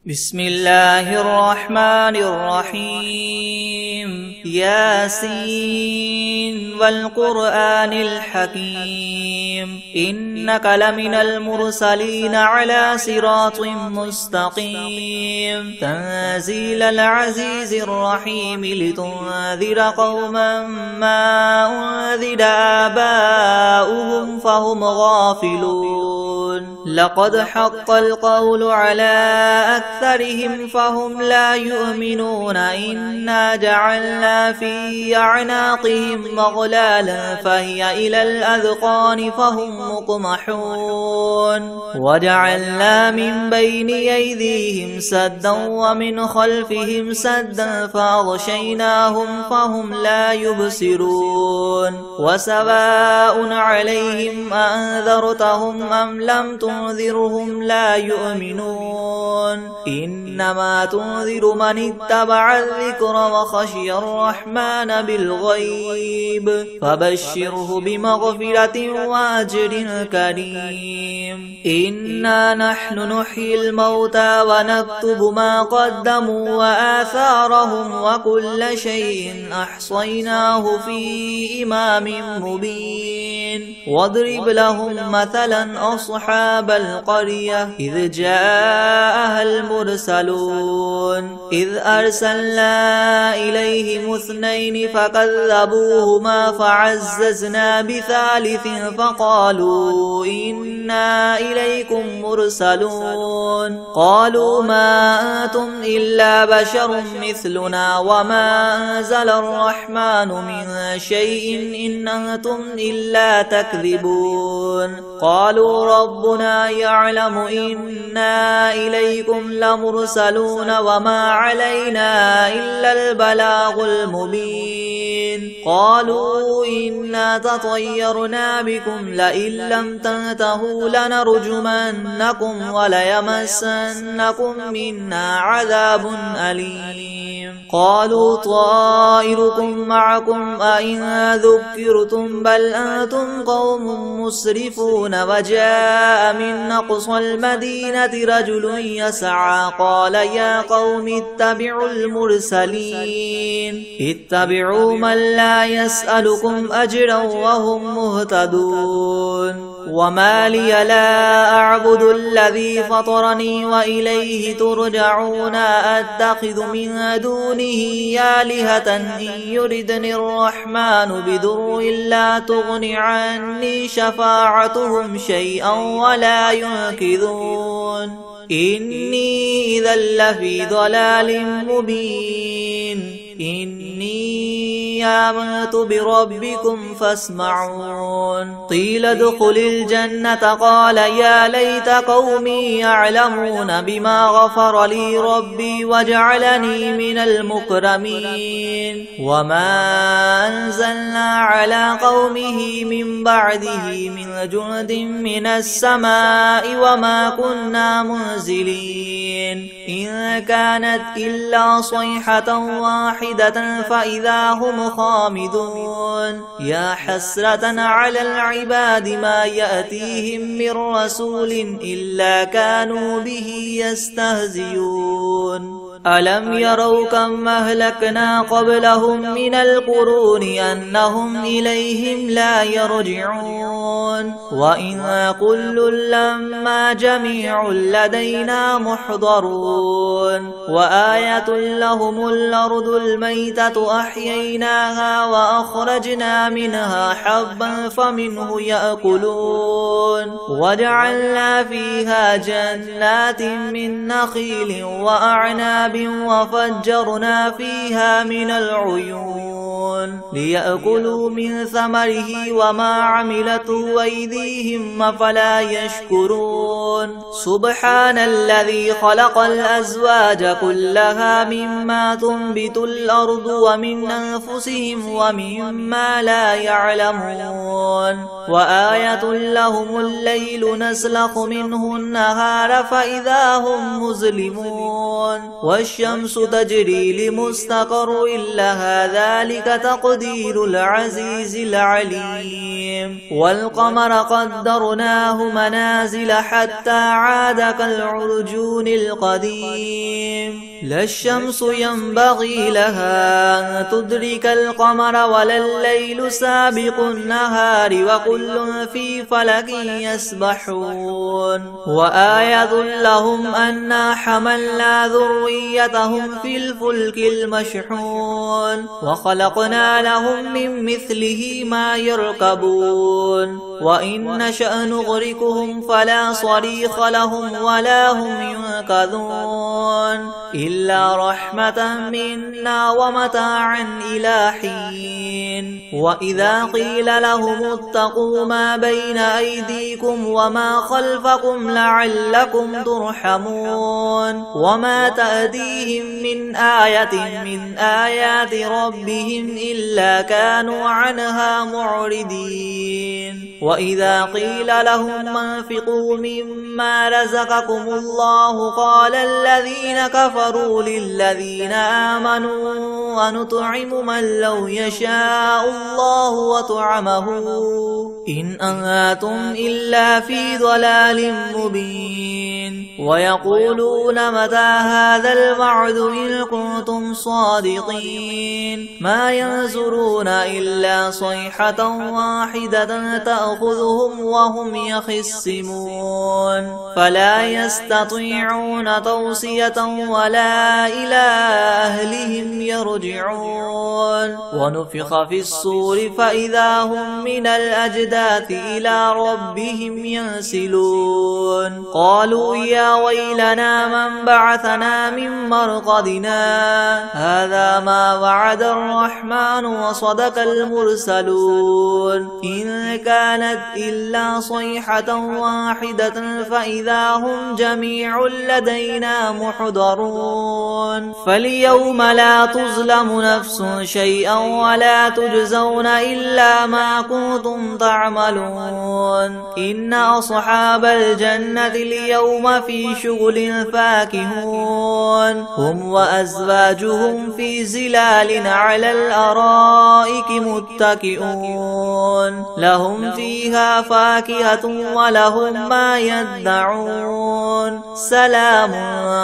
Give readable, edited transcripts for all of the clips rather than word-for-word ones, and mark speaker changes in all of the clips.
Speaker 1: بسم الله الرحمن الرحيم ياسين والقرآن الحكيم إنك لمن المرسلين على صراط مستقيم تنزيل العزيز الرحيم لتنذر قوما ما أنذر آباؤهم فهم غافلون لقد حق القول على أكثرهم فهم لا يؤمنون إنا جعلنا في أعناقهم مغلالا فهي إلى الأذقان فهم مقمحون وجعلنا من بين أيديهم سدا ومن خلفهم سدا فأغشيناهم فهم لا يبصرون وسواء عليهم أنذرتهم أم لم تنذرهم لا يؤمنون إنما تنذر من اتبع الذكر وخشي الرحمن بالغيب فبشره بمغفرة وأجر كريم إنا نحن نحيي الموتى ونكتب ما قدموا وآثارهم وكل شيء أحصيناه في إمام مبين واضرب لهم مثلا أصحاب القرية إذ جاءها المرسلون إذ أرسلنا إليهم اثنين فكذبوهما فعززنا بثالث فقالوا إنا إليكم مرسلون قالوا ما أنتم إلا بشر مثلنا وما أنزل الرحمن من شيء إن أنتم إلا تكذبون قالوا ربنا يعلم إنا إليكم لمرسلون وما علينا إلا البلاغ المبين قالوا إنا تطيرنا بكم لئن لم تنتهوا لنرجمنكم وليمسنكم منا عذاب أليم قالوا طائركم معكم أئن ذكرتم بل أنتم قوم مسرفون وجاء من أقصى المدينة رجل يسعى قال يا قوم اتبعوا المرسلين اتبعوا من لا يسألكم أجرا وهم مهتدون وما لي لا أعبد الذي فطرني وإليه ترجعون أتخذ من دونه آلهة إن يردني الرحمن بضر لا تغن عني شفاعتهم شيئا ولا ينقذون إني إذا لفي ضلال مبين إني آمنت بربكم فاسمعون قيل ادخل الجنة قال يا ليت قومي يعلمون بما غفر لي ربي وجعلني من المكرمين وما أنزلنا على قومه من بعده من جند من السماء وما كنا منزلين إن كانت إلا صيحة واحدة فإذا هم خامدون يا حسرة على العباد ما يأتيهم من رسول إلا كانوا به يستهزئون ألم يروا كم أهلكنا قبلهم من القرون أنهم إليهم لا يرجعون وإن كل لما جميع لدينا محضرون وآية لهم الأرض الميتة أحييناها وأخرجنا منها حبا فمنه يأكلون وجعلنا فيها جنات من نخيل وأعناب وفجرنا فيها من العيون ليأكلوا من ثمره وما عملته أيديهم أفلا يشكرون سبحان الذي خلق الأزواج كلها مما تنبت الأرض ومن أنفسهم ومما لا يعلمون وآية لهم الليل نسلخ منه النهار فإذا هم مظلمون والشمس تجري لمستقر لها ذلك تقدير العزيز العليم والقمر قدرناه منازل حتى عاد كالعرجون القديم لا الشمس ينبغي لها أن تدرك القمر ولا الليل سابق النهار وكل في فلك يسبحون وآية لهم أنا حملنا ذريتهم في الفلك المشحون وخلقنا لهم من مثله ما يركبون وإن نشأ نغرقهم فلا صريخ لهم ولا هم ينقذون إلا رحمة منا ومتاعا إلى حين وإذا قيل لهم اتقوا ما بين أيديكم وما خلفكم لعلكم ترحمون وما تأتيهم من آية من آيات ربهم إلا كانوا عنها معرضين وإذا قيل لهم انفقوا مما رزقكم الله قال الذين كفروا للذين آمنوا ونطعم من لو يشاء الله وطعمه إن أنتم إلا في ضلال مبين ويقولون متى هذا الوعد إن كنتم صادقين ما ينظرون إلا صيحة واحدة تأخذهم وهم يخصمون فلا يستطيعون توصية ولا إلى أهلهم يرجعون ونفخ في الصور فإذا هم من الأجداث إلى ربهم ينسلون قالوا يا ويلنا من بعثنا من مرقدنا هذا ما وعد الرحمن وصدق المرسلون إن كانت إلا صيحة واحدة فإذا هم جميع لدينا محضرون فاليوم لا تظلم نفس شيئا ولا تجزون إلا ما كنتم تعملون إن أصحاب الجنة اليوم في شغل فاكهون هم وأزواجهم في زلال على الأرائك متكئون لهم فيها فاكهة ولهم ما يدعون سلام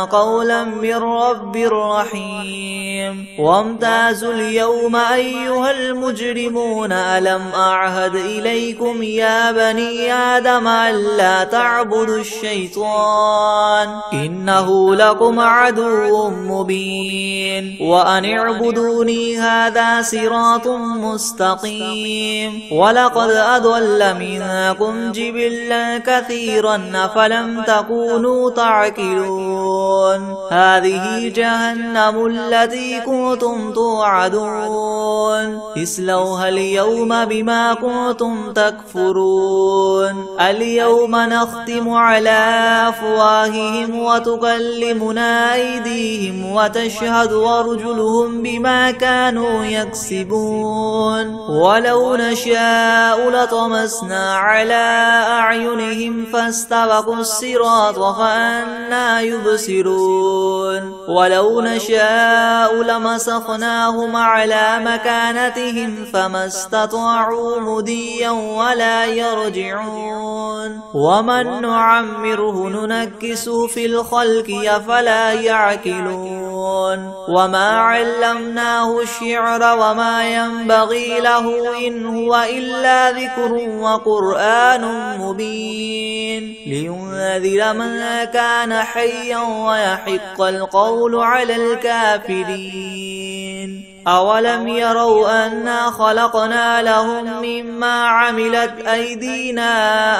Speaker 1: قولا من رب رحيم وامتازوا اليوم أيها المجرمون ألم أعهد إليكم يا بني آدم ألا تعبدوا الشيطان إنه لكم عدو مبين وأن اعبدوني هذا صراط مستقيم ولقد أضل منكم جبلا كثيرا فلم تكونوا تعقلون هذه جهنم التي كنتم توعدون اصلوها اليوم بما كنتم تكفرون اليوم نختم على أفواههم وتكلمنا أيديهم وتشهد أرجلهم بما كانوا يكسبون ولو نشاء لطمسنا على أعينهم فاستبقوا الصراط فأنى يبصرون ولو نشاء لمسخناهم على مكانتهم فما استطاعوا مضيا ولا يرجعون ومن نعمره ننكسه في الخلق أفلا يعقلون وما علمناه الشعر وما ينبغي له إن هو إلا ذكر وقرآن مبين لينذر من كان حيا ويحق القول على الكافرين أولم يروا أنا خلقنا لهم مما عملت أيدينا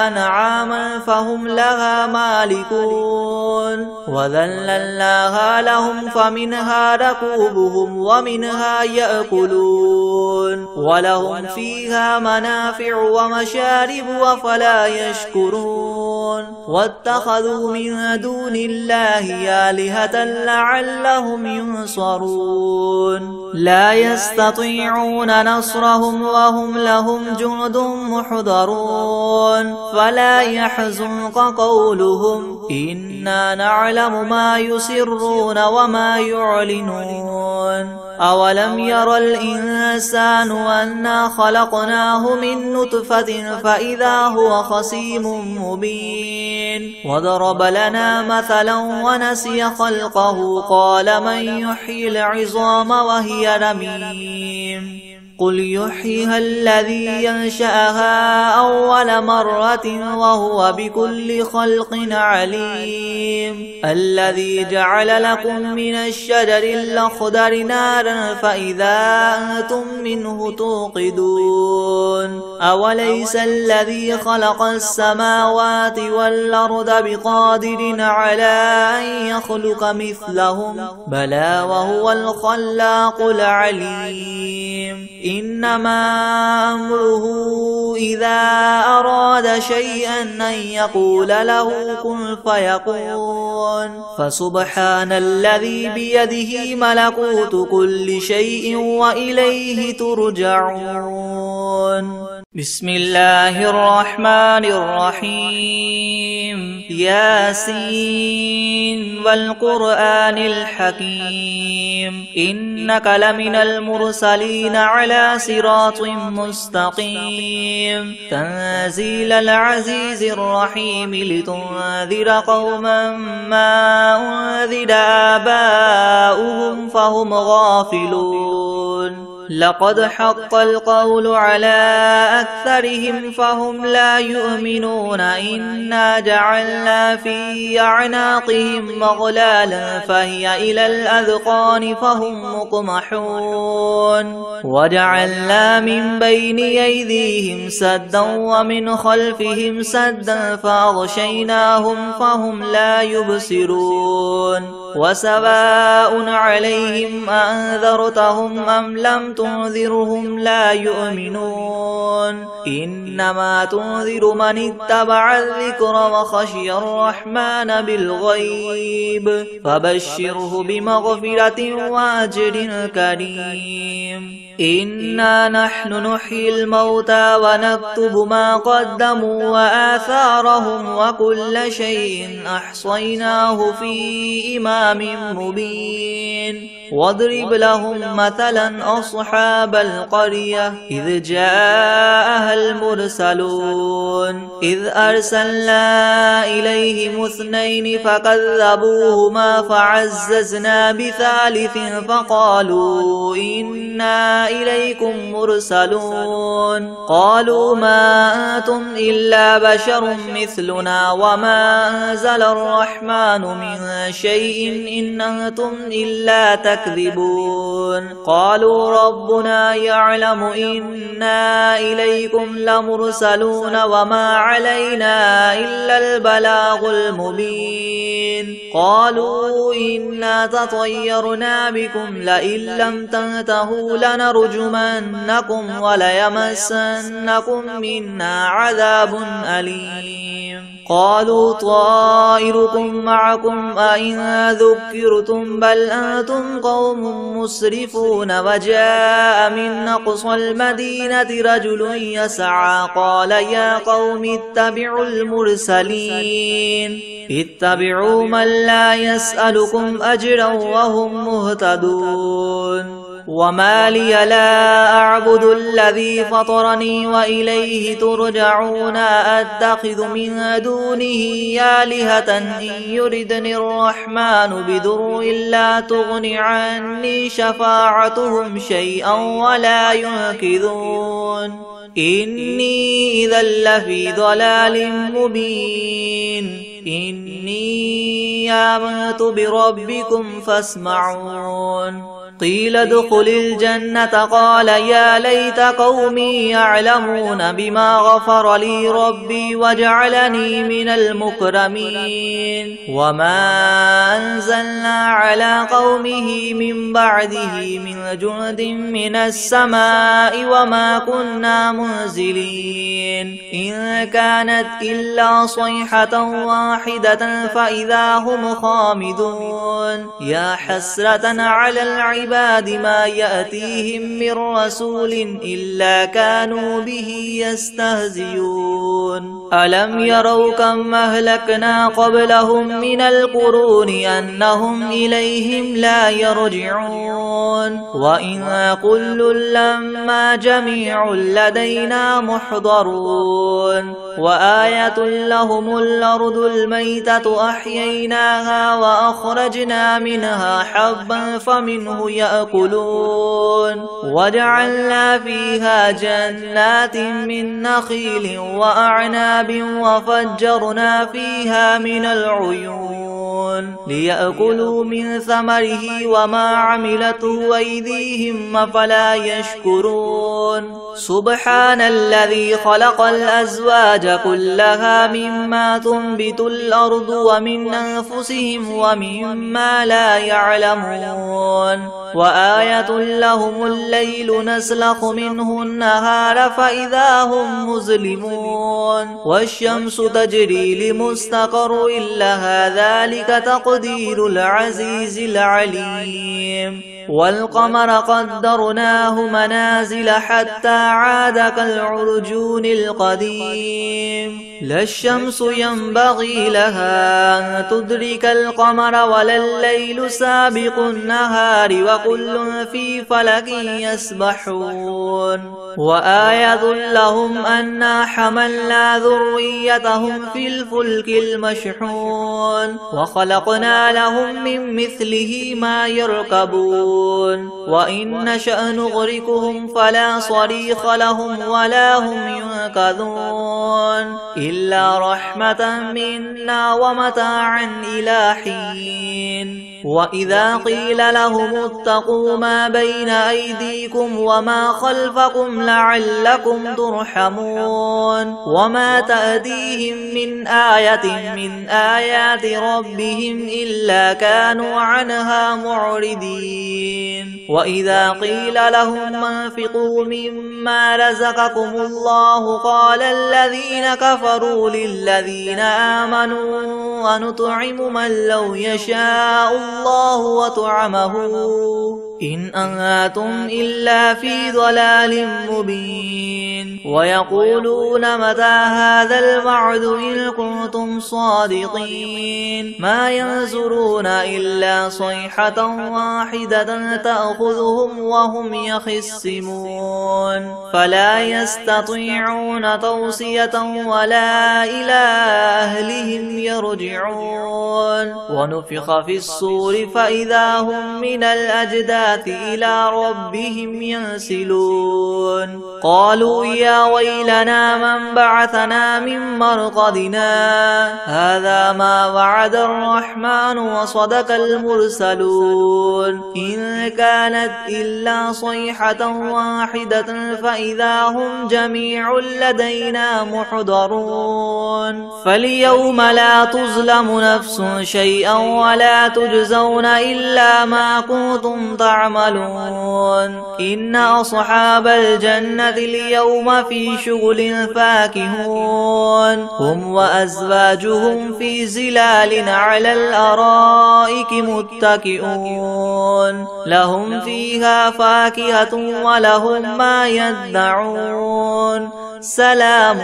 Speaker 1: أنعاما فهم لها مالكون وذللناها لهم فمنها ركوبهم ومنها يأكلون ولهم فيها منافع ومشارب أفلا يشكرون واتخذوا من دون الله آلهة لعلهم ينصرون لا يستطيعون نصرهم وهم لهم جند محضرون فلا يحزنك قولهم إنا نعلم ما يسرون وما يعلنون أولم ير الإنسان أنا خلقناه من نطفة فإذا هو خصيم مبين وضرب لنا مثلا ونسي خلقه قال من يحيي العظام وهي رميم قل يحييها الذي ينشأها أول مرة وهو بكل خلق عليم الذي جعل لكم من الشجر الأخضر نارا فإذا أنتم منه توقدون أوليس الذي خلق السماوات والأرض بقادر على أن يخلق مثلهم بلى وهو الخلاق العليم إنما أمره إذا أراد شيئا أن يقول له كن فيكون فسبحان الذي بيده ملكوت كل شيء وإليه ترجعون بسم الله الرحمن الرحيم ياسين والقرآن الحكيم إنك لمن المرسلين على صراط مستقيم تنزيل العزيز الرحيم لتنذر قوما ما أنذر آباؤهم فهم غافلون لقد حق القول على أكثرهم فهم لا يؤمنون إنا جعلنا في أعناقهم مغلالا فهي إلى الأذقان فهم مقمحون وجعلنا من بين أيديهم سدا ومن خلفهم سدا فأغشيناهم فهم لا يبصرون وسواء عليهم أنذرتهم أم لم تنذرهم لا يؤمنون إنما تنذر من اتبع الذكر وخشي الرحمن بالغيب فبشره بمغفرة وأجر كريم إنا نحن نحيي الموتى ونكتب ما قدموا وآثارهم وكل شيء أحصيناه في إمام مبين واضرب لهم مثلا أصحاب القرية إذ جاءها المرسلون إذ أرسلنا إليهم اثنين فكذبوهما فعززنا بثالث فقالوا إنا إليكم مرسلون قالوا ما أنتم إلا بشر مثلنا وما أنزل الرحمن من شيء إن أنتم إلا تكذبون قالوا ربنا يعلم إنا إليكم لمرسلون وما علينا إلا البلاغ المبين قالوا إنا تطيرنا بكم لئن لم تنتهوا لنرجمنكم وليمسنكم منا عذاب أليم قالوا طائركم معكم أئن ذكرتم بل أنتم قوم مسرفون وجاء من أقصى المدينة رجل يسعى قال يا قوم اتبعوا المرسلين اتبعوا من لا يسألكم أجرا وهم مهتدون وما لي لا أعبد الذي فطرني وإليه ترجعون أتخذ من دونه آلهة إن يردني الرحمن بضر لا تغن عني شفاعتهم شيئا ولا ينقذون إني إذا لفي ضلال مبين إني آمنت بربكم فاسمعون قيل ادخل الجنة قال يا ليت قومي يعلمون بما غفر لي ربي وجعلني من المكرمين وما أنزلنا على قومه من بعده من جند من السماء وما كنا منزلين إن كانت إلا صيحة واحدة فإذا هم خامدون يا حسرة على العباد ما يأتيهم من رسول إلا كانوا به يستهزئون ألم يروا كم أهلكنا قبلهم من القرون أنهم إليهم لا يرجعون وإن كل لما جميع لدينا محضرون وآية لهم الأرض الميتة أحييناها وأخرجنا منها حبا فمنه يأكلون وجعلنا فيها جنات من نخيل وأعناب وفجرنا فيها من العيون ليأكلوا من ثمره وما عملته أيديهم أفلا يشكرون سبحان الذي خلق الأزواج كلها مما تنبت الأرض ومن أنفسهم ومما لا يعلمون وآية لهم الليل نسلخ منه النهار فإذا هم مظلمون والشمس تجري لمستقر لها ذلك تقدير العزيز العليم والقمر قدرناه منازل حتى عاد كالعرجون القديم لا الشمس ينبغي لها أن تدرك القمر ولا الليل سابق النهار وكل في فلك يسبحون وآية لهم أنا حملنا ذريتهم في الفلك المشحون وخلقنا لهم من مثله ما يركبون وإن نشأ نغرقهم فلا صريخ لهم ولا هم ينقذون إلا رحمة منا ومتاعا إلى حين وإذا قيل لهم اتقوا ما بين أيديكم وما خلفكم لعلكم ترحمون وما تأتيهم من آية من آيات ربهم إلا كانوا عنها معرضين وإذا قيل لهم انفقوا مما رزقكم الله قال الذين كفروا للذين آمنوا ونطعم من لو يشاء الله وطعمه إن أنتم إلا في ضلال مبين ويقولون متى هذا الوعد إن كنتم صادقين ما ينظرون إلا صيحة واحدة تأخذهم وهم يخصمون فلا يستطيعون توصية ولا إلى أهلهم يرجعون ونفخ في الصور فإذا هم من الأجداث إلى ربهم ينسلون قالوا يا ويلنا من بعثنا من مرقدنا هذا ما وعد الرحمن وصدق المرسلون إن كانت إلا صيحة واحدة فإذا هم جميع لدينا محضرون فاليوم لا تظلم نفس شيئا ولا تجزون إلا ما كنتم تعملون إن أصحاب الجنة اليوم في شغل فاكهون هم وأزواجهم في زلال على الأرائك متكئون لهم فيها فاكهة ولهم ما يدعون سلام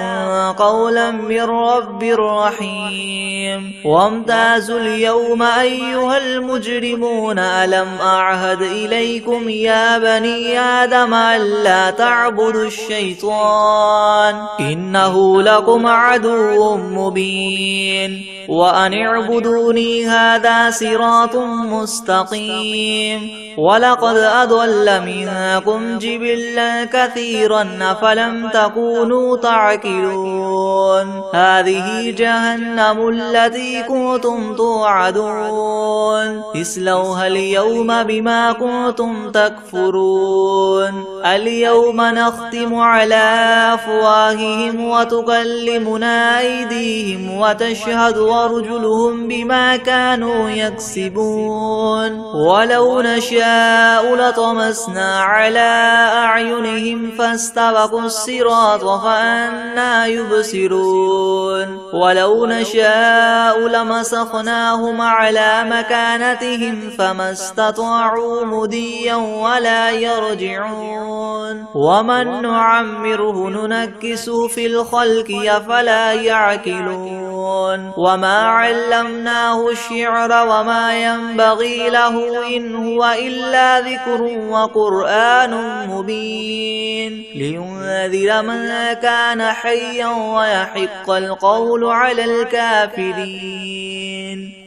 Speaker 1: قولا من رب رحيم وامتازوا اليوم أيها المجرمون ألم أعهد إليكم يا بني آدم ألا تعبدوا الشيطان إنه لكم عدو مبين وأن اعبدوني هذا صراط مستقيم ولقد أضل منكم جبلا كثيرا أفلم تكونوا تعقلون هذه جهنم التي كنتم توعدون اصلوها اليوم بما كنتم تكفرون اليوم نختم على أفواههم وتكلمنا أيديهم وتشهد وأرجلهم بما كانوا يكسبون ولو نشاء لطمسنا على أعينهم فاستبقوا الصراط فأنى يبصرون ولو نشاء لمسخناهم على مكانتهم فما استطاعوا مضيا ولا يرجعون ومن نعمره ننكسه في الخلق أفلا يعقلون وما علمناه الشعر وما ينبغي له إن هو إلا ذكر وقرآن مبين لينذر من كان حيا ويحق القول على الكافرين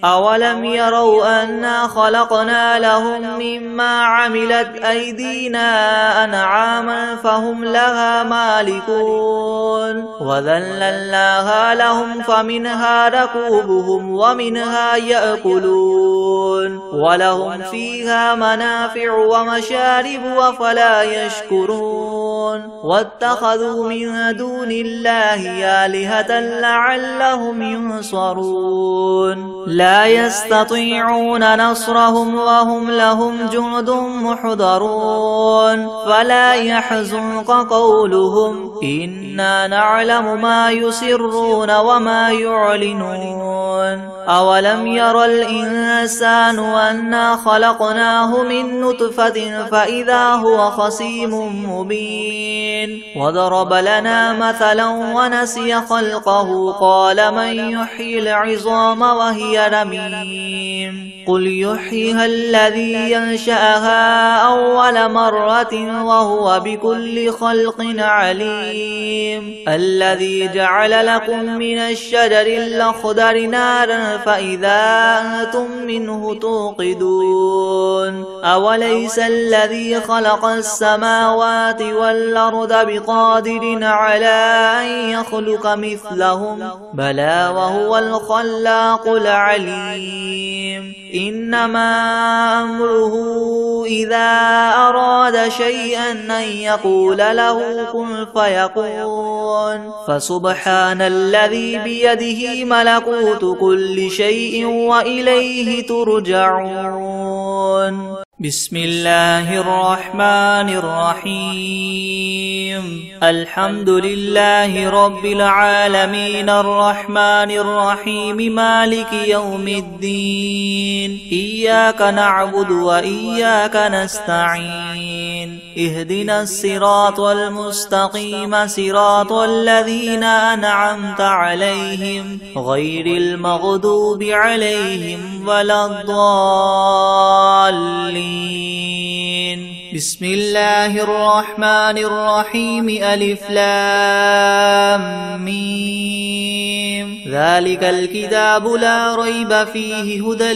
Speaker 1: أولم يروا أنا خلقنا لهم مما عملت أيدينا أنعاما فهم لها مالكون وذللناها لهم فمنها ركوبهم ومنها يأكلون ولهم فيها منافع ومشارب أفلا يشكرون واتخذوا من دون الله آلهة لعلهم ينصرون لا يستطيعون نصرهم وهم لهم جند محضرون فلا يحزنك قولهم إنا نعلم ما يسرون وما يعلنون أولم ير الإنسان أنا خلقناه من نطفة فإذا هو خصيم مبين وضرب لنا مثلا ونسي خلقه قال من يحيي العظام وهي رميم قل يحييها الذي ينشأها أول مرة وهو بكل خلق عليم الذي جعل لكم من الشجر الأخضر نارا فإذا أنتم منه توقدون أوليس الذي خلق السماوات والأرض بقادر على أن يخلق مثلهم بلى وهو الخلاق العليم إنما أمره إذا أراد شيئا أن يقول له كن فيكون فسبحان الذي بيده ملكوت كل شيء وإليه ترجعون بسم الله الرحمن الرحيم الحمد لله رب العالمين الرحمن الرحيم مالك يوم الدين إياك نعبد وإياك نستعين اهدنا الصراط المستقيم صراط الذين أنعمت عليهم غير المغضوب عليهم ولا الضالين بسم الله الرحمن الرحيم ألف لام ميم ذلك الكتاب لا ريب فيه هدى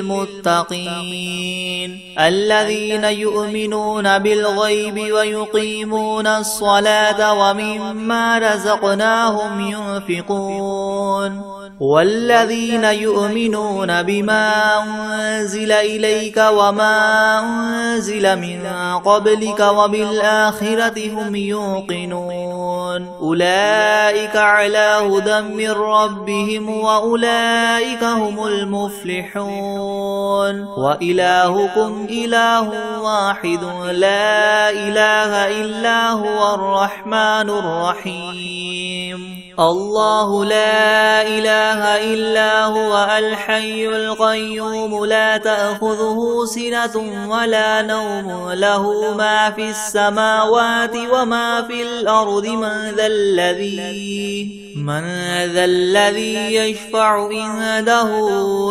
Speaker 1: للمتقين الذين يؤمنون بالغيب ويقيمون الصلاة ومما رزقناهم ينفقون والذين يؤمنون بما أنزل إليك وما أنزل من قبلك وبالآخرة هم يوقنون أولئك على هدى من ربهم وأولئك هم المفلحون وإلهكم إله واحد لا إله إلا هو الرحمن الرحيم الله لا إله إلا هو الحي القيوم لا تأخذه سنة ولا نوم له ما في السماوات وما في الأرض من ذا الذي يشفع عنده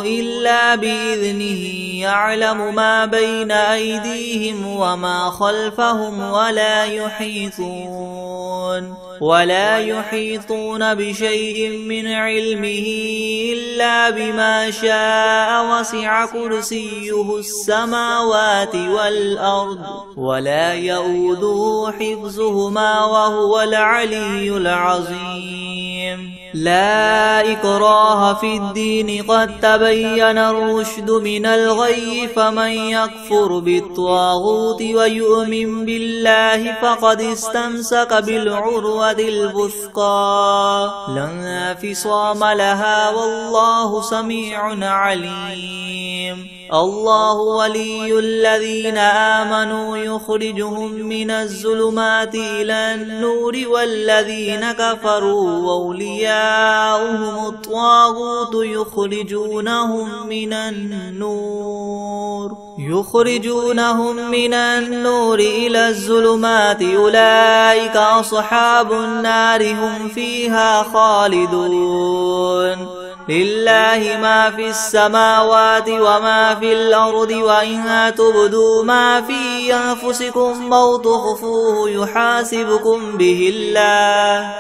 Speaker 1: إلا بإذنه يعلم ما بين أيديهم وما خلفهم ولا يحيطون بشيء من علمه إلا بما شاء وسع كرسيه السماوات والأرض ولا يؤوده حفظهما وهو العلي العظيم لا إكراه في الدين قد تبين الرشد من الغي فمن يكفر بالطاغوت ويؤمن بالله فقد استمسك بالعروة الوثقى لا انفصام لها والله سميع عليم الله ولي الذين آمنوا يخرجهم من الظلمات إلى النور والذين كفروا أولياؤهم الطاغوت يخرجونهم من النور إلى الظلمات أولئك أصحاب النار هم فيها خالدون لله ما في السماوات وما في الأرض وإن تبدوا ما في أنفسكم أو تخفوه يحاسبكم به الله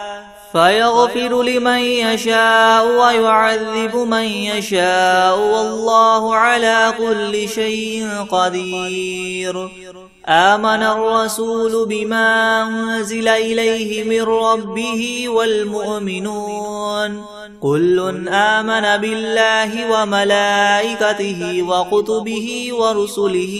Speaker 1: فيغفر لمن يشاء ويعذب من يشاء والله على كل شيء قدير آمن الرسول بما أنزل إليه من ربه والمؤمنون كل آمن بالله وملائكته وكتبه ورسله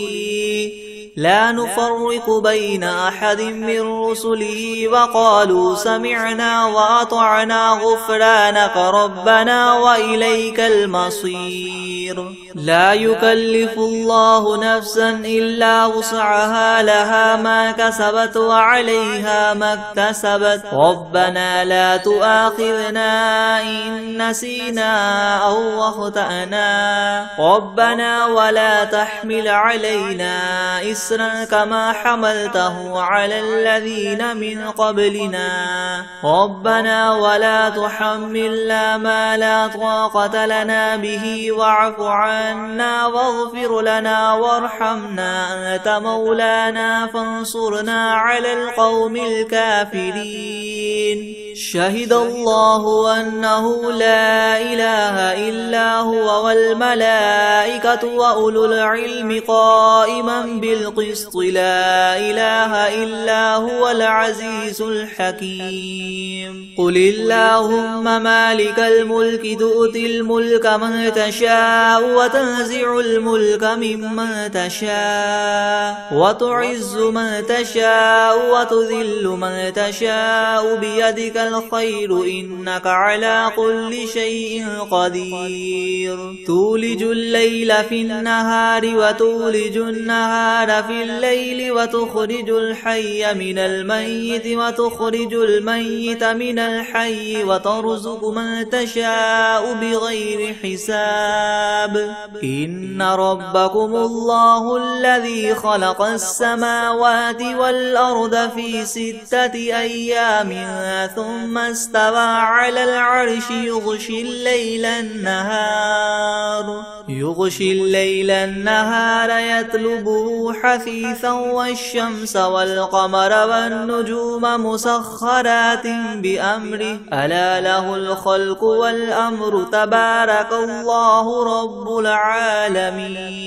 Speaker 1: لا نفرق بين أحد من رسله وقالوا سمعنا وأطعنا غفرانك ربنا وإليك المصير لا يكلف الله نفسا إلا وسعها لها ما كسبت وعليها ما اكتسبت ربنا لا تؤاخذنا إن نسينا أو أخطأنا ربنا ولا تحمل علينا إسرا كما حملته على الذين من قبلنا ربنا ولا تحملنا ما لا طاقة لنا به واعف عنا واغفر لنا وارحمنا أنت مولانا فانصرنا على القوم الكافرين شهد الله أنه لا إله إلا هو والملائكة وأولو العلم قائما بالقسط لا إله إلا هو العزيز الحكيم قل اللهم مالك الملك تؤتي الملك من تشاء وتنزع الملك ممن تشاء وتعز من تشاء وتذل من تشاء بيدك الخير إنك على كل شيء قدير تولج الليل في النهار وتولج النهار في الليل وتخرج الحي من الميت وتخرج الميت من الحي وترزق من تشاء بغير حساب إن ربكم الله الذي خلق السماوات والأرض في 6 أيام ثم استوى على العرش يغشي الليل النهار يطلبه حثيثا والشمس والقمر والنجوم مسخرات بأمره ألا له الخلق والأمر تبارك الله رب العالمين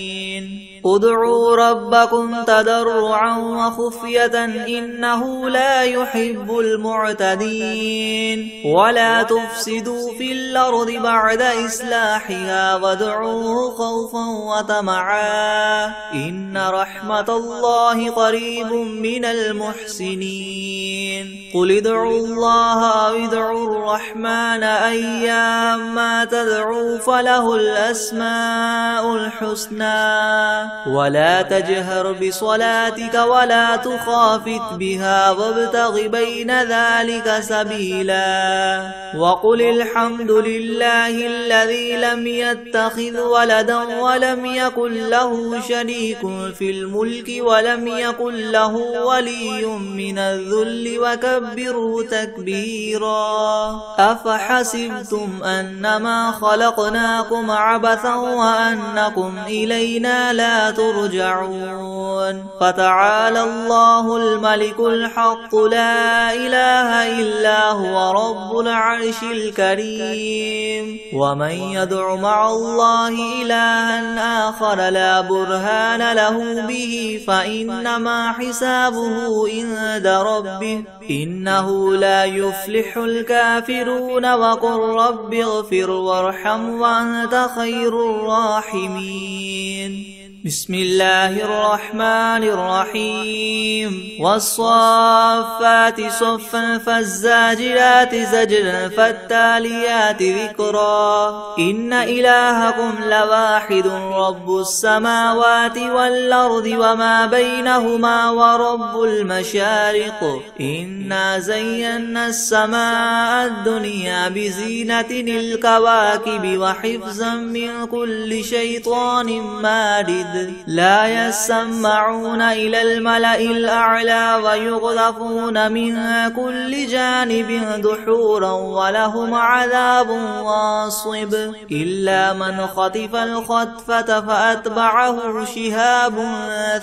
Speaker 1: ادعوا ربكم تضرعا وخفية إنه لا يحب المعتدين ولا تفسدوا في الأرض بعد إصلاحها وادعوه خوفا وطمعا إن رحمة الله قريب من المحسنين قل ادعوا الله أو ادعوا الرحمن أيما تدعوا فله الأسماء الحسنى ولا تجهر بصلاتك ولا تخافت بها وابتغ بين ذلك سبيلا وقل الحمد لله الذي لم يتخذ ولدا ولم يكن له شريك في الملك ولم يكن له ولي من الذل وكبره تكبيرا أفحسبتم أنما خلقناكم عبثا وأنكم إلينا لا لا ترجعون فتعالى الله الملك الحق لا إله إلا هو رب العرش الكريم ومن يدع مع الله إلها آخر لا برهان له به فإنما حسابه عند ربه إنه لا يفلح الكافرون وقل رب اغفر وارحم وأنت خير الراحمين بسم الله الرحمن الرحيم والصافات صفا فالزاجرات زجرا فالتاليات ذكرا إن إلهكم لواحد رب السماوات والأرض وما بينهما ورب المشارق إنا زينا السماء الدنيا بزينة الكواكب وحفظا من كل شيطان مارد لا يسمعون إلى الملأ الأعلى ويغلقون من كل جانب دحورا ولهم عذاب واصب إلا من خطف الخطفة فأتبعه شهاب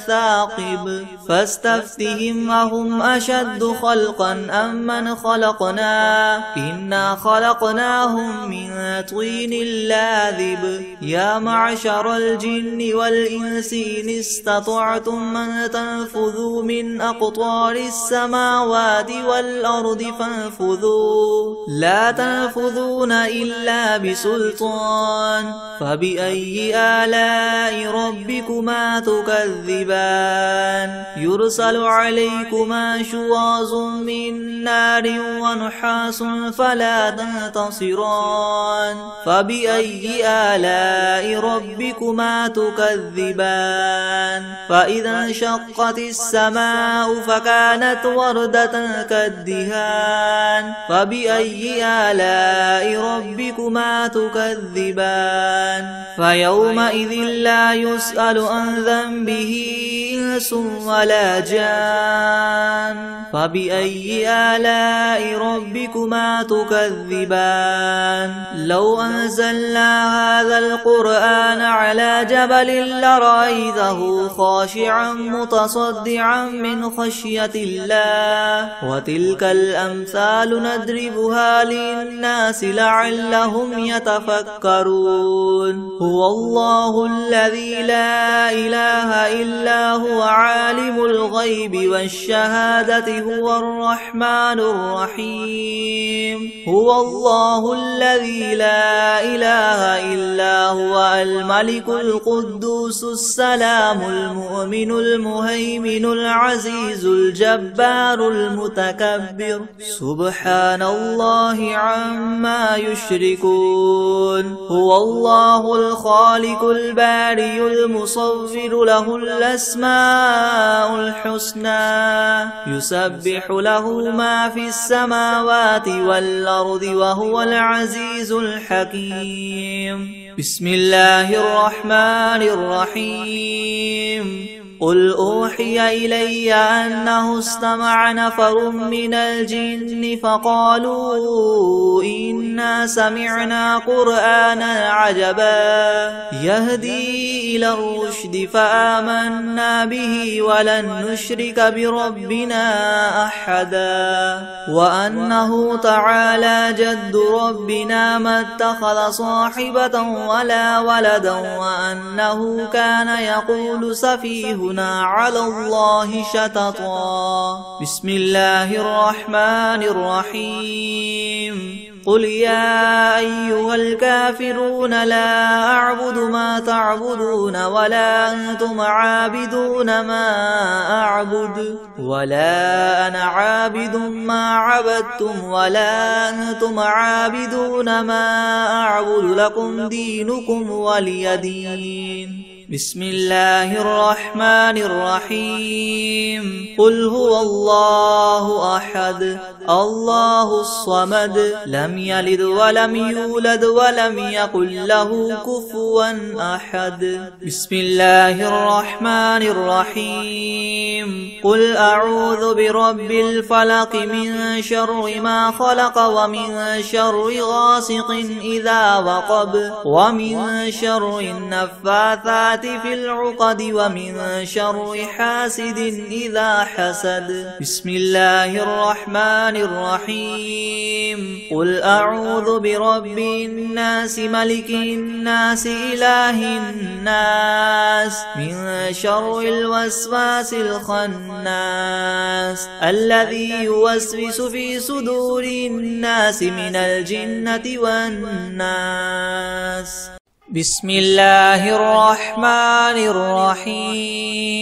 Speaker 1: ثاقب فاستفتهم أهم أشد خلقا أم من خلقنا إنا خلقناهم من طين لاذب يا معشر الجن والإنس إن استطعتم أن تنفذوا من أقطار السماوات والأرض فانفذوا لا تنفذون إلا بسلطان فبأي آلاء ربكما تكذبان يرسل عليكما شواظ من نار ونحاس فلا تنتصران فبأي آلاء ربكما تكذبان فإذا انشقت السماء فكانت وردة كالدهان فبأي آلاء ربكما تكذبان فيومئذ لا يسأل عن ذنبه إنس ولا جان فبأي آلاء ربكما تكذبان لو أنزلنا هذا القرآن على جبل لرأيته خاشعا متصدعا من خشية الله وتلك الأمثال نضربها للناس لعلهم يتفكرون هو الله الذي لا إله إلا هو عالم الغيب والشهادة هو الرحمن الرحيم هو الله الذي لا إله إلا هو الملك القدوس السلام المؤمن المهيمن العزيز الجبار المتكبر سبحان الله عما يشركون هو الله الخالق البارئ المصور له الأسماء الحسنى يسبح له ما في السماوات والأرض وهو العزيز الحكيم بسم الله الرحمن الرحيم قل أوحي إلي أنه استمع نفر من الجن فقالوا إنا سمعنا قرآنا عجبا يهدي إلى الرشد فآمنا به ولن نشرك بربنا أحدا وأنه تعالى جد ربنا ما اتخذ صاحبة ولا ولدا وأنه كان يقول سفيهنا على الله شططا بسم الله الرحمن الرحيم قل يا أيها الكافرون لا أعبد ما تعبدون ولا أنتم عابدون ما أعبد ولا أنا عابد ما عبدتم ولا أنتم عابدون ما أعبد لكم دينكم ولي دين بسم الله الرحمن الرحيم قل هو الله أحد الله الصمد لم يلد ولم يولد ولم يكن له كفوا أحد بسم الله الرحمن الرحيم قل أعوذ برب الفلق من شر ما خلق ومن شر غاسق إذا وقب ومن شر النفاثات الثبات في العقد ومن شر حاسد إذا حسد. بسم الله الرحمن الرحيم. قل أعوذ برب الناس ملك الناس إله الناس من شر الوسواس الخناس الذي يوسوس في صدور الناس من الجنة والناس. بسم الله الرحمن الرحيم.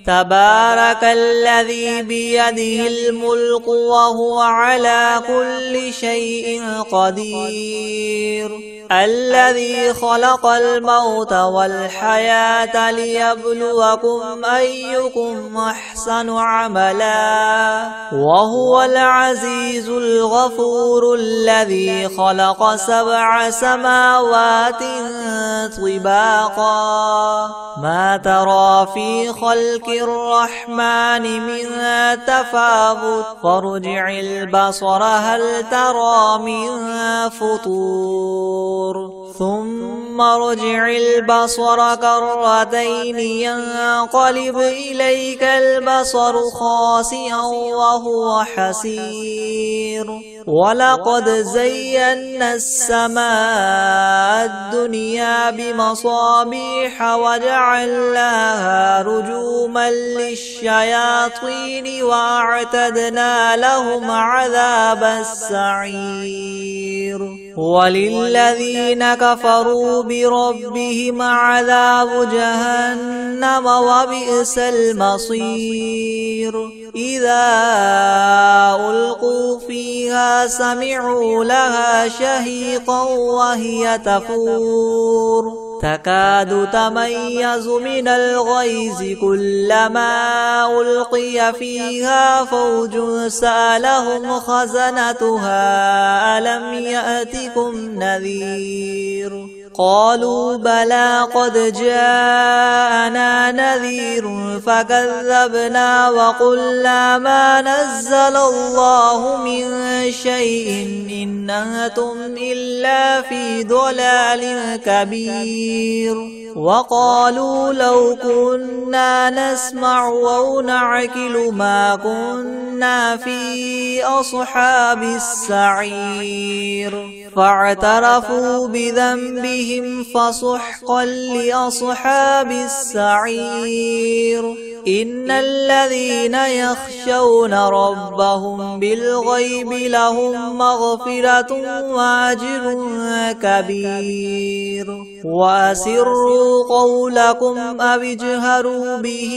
Speaker 1: تبارك الذي بيده الملك وهو على كل شيء قدير. الذي خلق الموت والحياة ليبلوكم أيكم أحسن عملا وهو العزيز الغفور. الذي خلق 7 سماوات طباقا ما ترى في خلق الرحمن من تفاوت فارجع البصر هل ترى من فطور ثم ارجع البصر كرتين ينقلب إليك البصر خاسئا وهو حسير. ولقد زينا السماء الدنيا بمصابيح وجعلناها رجوما للشياطين وأعتدنا لهم عذاب السعير. وللذين كفروا بربهم عذاب جهنم وبئس المصير. إذا ألقوا فيها سمعوا لها شهيقا وهي تفور تكاد تميز من الغيظ كلما ألقي فيها فوج سألهم خزنتها ألم يأتكم نذير قالوا بلى قد جاءنا نذير فكذبنا وقلنا ما نزل الله من شيء إن أنتم إلا في ضلال كبير. وقالوا لو كنا نسمع أو نعقل ما كنا في أصحاب السعير. فاعترفوا بذنبهم فسحقا لأصحاب السعير. إن الذين يخشون ربهم بالغيب لهم مغفرة وأجر كبير. وأسروا قولكم أو اجهروا به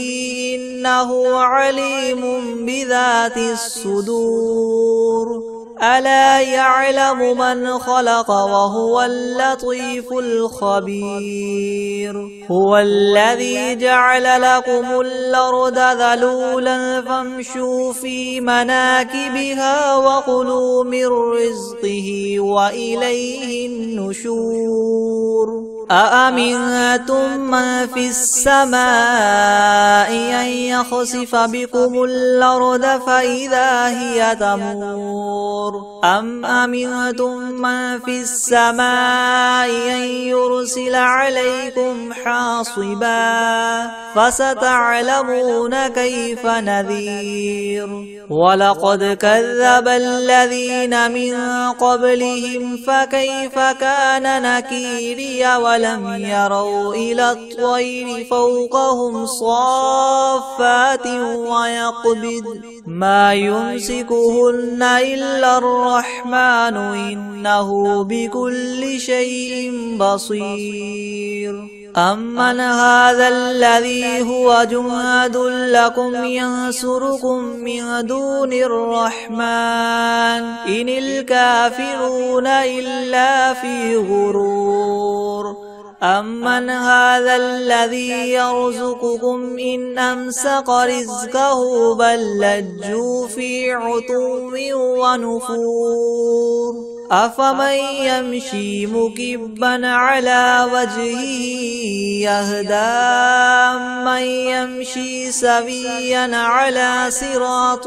Speaker 1: إنه عليم بذات الصدور. ألا يعلم من خلق وهو اللطيف الخبير. هو الذي جعل لكم الأرض ذلولا فامشوا في مناكبها وكلوا من رزقه وإليه النشور. أأمنتم من في السماء أن يخسف بكم الأرض فإذا هي تمور أم أمنتم من في السماء أن يرسل عليكم حاصبا فستعلمون كيف نذير. ولقد كذب الذين من قبلهم فكيف كان نكيري. ولم يروا إلى الطير فوقهم صافات ويقبض ما يمسكهن إلا الرحمن إنه بكل شيء بصير. أمن هذا الذي هو جند لكم ينصركم من دون الرحمن إن الكافرون إلا في غرور. أمن هذا الذي يرزقكم إن أمسك رزقه بل لجوا في عتو ونفور. أفمن يمشي مكبا على وجهه يهدى من يمشي سويا على صراط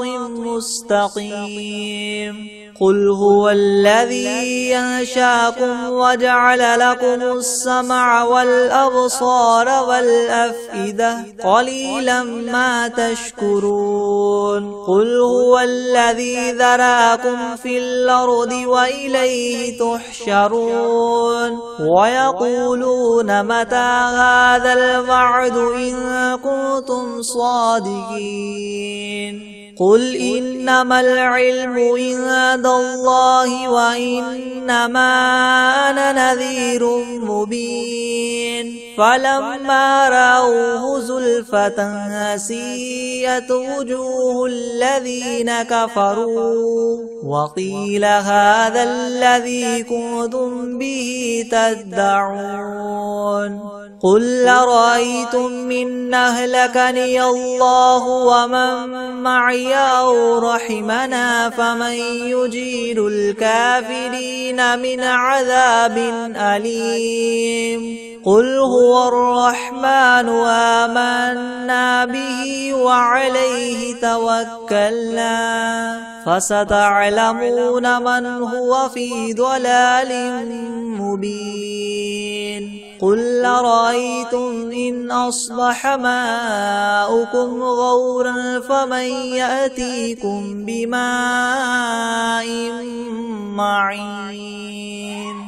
Speaker 1: مستقيم. قل هو الذي ينشاكم وجعل لكم السمع والأبصار والأفئدة قليلا ما تشكرون قل هو الذي ذراكم في الأرض وإليه تحشرون ويقولون متى هذا الوعد إن كنتم صادقين قل إنما العلم عند الله وإنما أنا نذير مبين فلما رأوه زلفة سيئت وجوه الذين كفروا وقيل هذا الذي كنتم به تدعون قل أرأيتم إن أهلكني الله ومن معي أو رحمنا فمن يجير الكافرين من عذاب أليم قل هو الرحمن آمنا به وعليه توكلنا فستعلمون من هو في ضلال مبين قل أرأيتم إن أصبح ماؤكم غورا فمن يأتيكم بماء معين